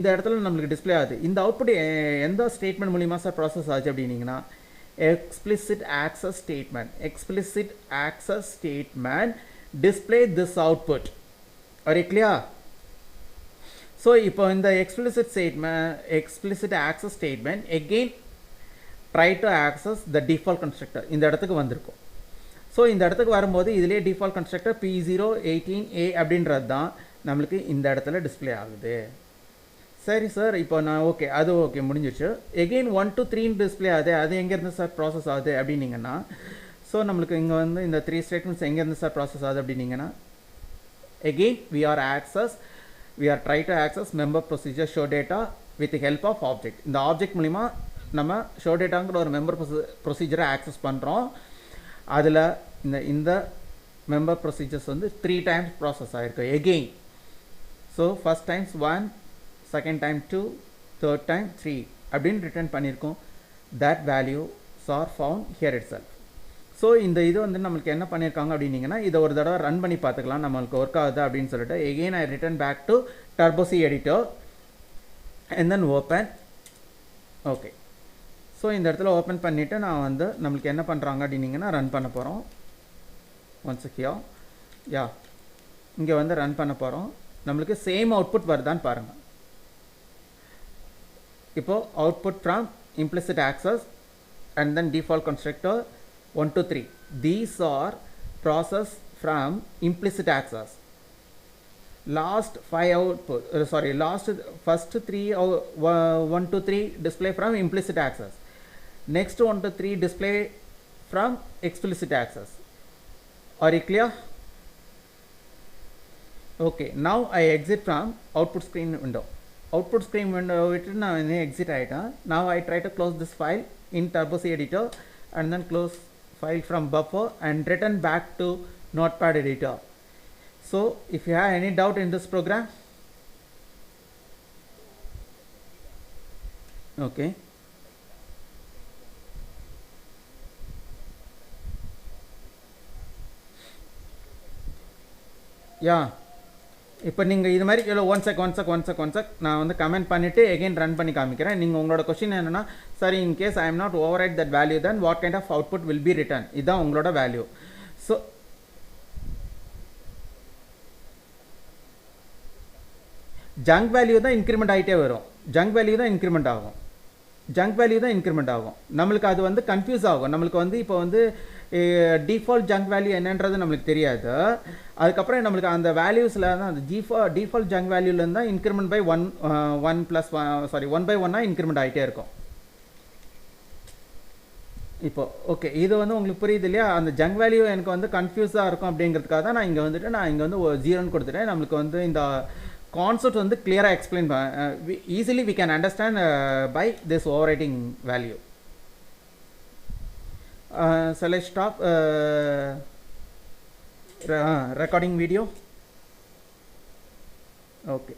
இந்த இடத்துல நம்மளுக்கு டிஸ்ப்ளே ஆகுது. இந்த அவுட்புட் எந்த ஸ்டேட்மெண்ட் மூலிமா சார் ப்ராசஸ் ஆச்சு அப்படின்னீங்கன்னா explicit access statement display this output. Are you clear? So இப்போ இந்த explicit access statement again try to access the default constructor இந்த இடத்துக்கு வந்திருக்கும். ஸோ இந்த இடத்துக்கு வரும்போது இதிலே டிஃபால்ட் கன்ஸ்ட்ரக்டர் P018A அப்படின்றது தான் நம்மளுக்கு இந்த இடத்துல டிஸ்பிளே ஆகுது. சரி சார், இப்போ நான் ஓகே அது ஓகே முடிஞ்சிச்சு. எகெயின் 1 to 3 டிஸ்பிளே ஆகுது. அது எங்கேருந்து சார் ப்ராசஸ் ஆகுது அப்படின்னீங்கன்னா ஸோ நம்மளுக்கு இங்கே வந்து இந்த 3 ஸ்டேட்மெண்ட்ஸ் எங்கேருந்து சார் ப்ராசஸ் ஆகுது அப்படின்னீங்கன்னா again we are try to access member procedure show data with the help of object. இந்த ஆப்ஜெக்ட் மூலிமா நம்ம ஷோ டேட்டாங்கிற ஒரு மெம்பர் ப்ரொசீஜரை ஆக்சஸ் பண்ணுறோம். அதில் இந்த மெம்பர் ப்ரொசீஜர்ஸ் வந்து 3 டைம்ஸ் ப்ராசஸ் ஆகிருக்கு again. So first times 1, second time 2, third time 3 அப்படின்னு ரிட்டர்ன் பண்ணியிருக்கோம். That values are found here it self. So இந்த இது வந்து நம்மளுக்கு என்ன பண்ணியிருக்காங்க அப்படின்னீங்கன்னா இதை ஒரு தடவை ரன் பண்ணி பார்த்துக்கலாம் நம்மளுக்கு ஒர்க் ஆகுது அப்படின்னு சொல்லிட்டு. Again I return back to turbo C editor and then open. Okay, so இந்த இடத்துல ஓப்பன் பண்ணிவிட்டு நான் வந்து நம்மளுக்கு என்ன பண்ணுறாங்க அப்படின்னீங்கன்னா ரன் பண்ண போகிறோம். ஒன்ஸ் ஹியர் யா இங்கே வந்து ரன் பண்ண போகிறோம். நம்மளுக்கு சேம் அவுட்புட் வருதான்னு பாருங்கள். இப்போது output from implicit access and then default constructor 1 to 3. These are process from implicit access. Last 5 output first 3 1 to 3 display from implicit access. Next 1 to 3 display from explicit access. Are you clear? Okay, now I exit from output screen window. Output screen window விட்டு நான் exit ஆகிட்டேன். Now I try to close this file in Turbo C editor and then close file from buffer and return back to Notepad editor. So if you have any doubt in this program, okay, yeah, இப்போ நீங்கள் இது மாதிரி இல்லை one check நான் வந்து comment பண்ணிவிட்டு again run பண்ணி காமிக்கிறேன். நீங்கள் உங்களோட கொஸ்டின் என்னென்னா sir in case I am not overwrite that value then what kind of output will be return. இதுதான் உங்களோட வேல்யூ. ஸோ ஜங்க் வேல்யூ தான் இன்க்ரிமெண்ட் ஆகிட்டே வரும். ஜங்க் வேல்யூ தான் இன்க்ரிமெண்ட் ஆகும். நம்மளுக்கு அது வந்து கன்ஃபியூஸ் ஆகும். நம்மளுக்கு வந்து இப்போ வந்து டிஃபால்ட் ஜங்க் வேல்யூ என்னன்றது நம்மளுக்கு தெரியாது. அதுக்கப்புறம் நம்மளுக்கு அந்த வேல்யூஸில் தான் அந்த டிஃபால்ட் ஜங்க் வேல்யூலேருந்து தான் இன்க்ரிமெண்ட் பை 1 by 1 இன்க்ரிமெண்ட் ஆகிட்டே இருக்கும். இப்போ ஓகே, இது வந்து உங்களுக்கு புரியுது இல்லையா? அந்த ஜங்க் வேல்யூ எனக்கு வந்து கன்ஃபியூஸாக இருக்கும் அப்படிங்கிறதுக்காக தான் நான் இங்கே வந்து 0ன்னு கொடுத்துட்டேன். நம்மளுக்கு வந்து இந்த கான்செப்ட் வந்து கிளியராக explain easily we can understand by this overwriting value. Shall I stop recording video? Okay.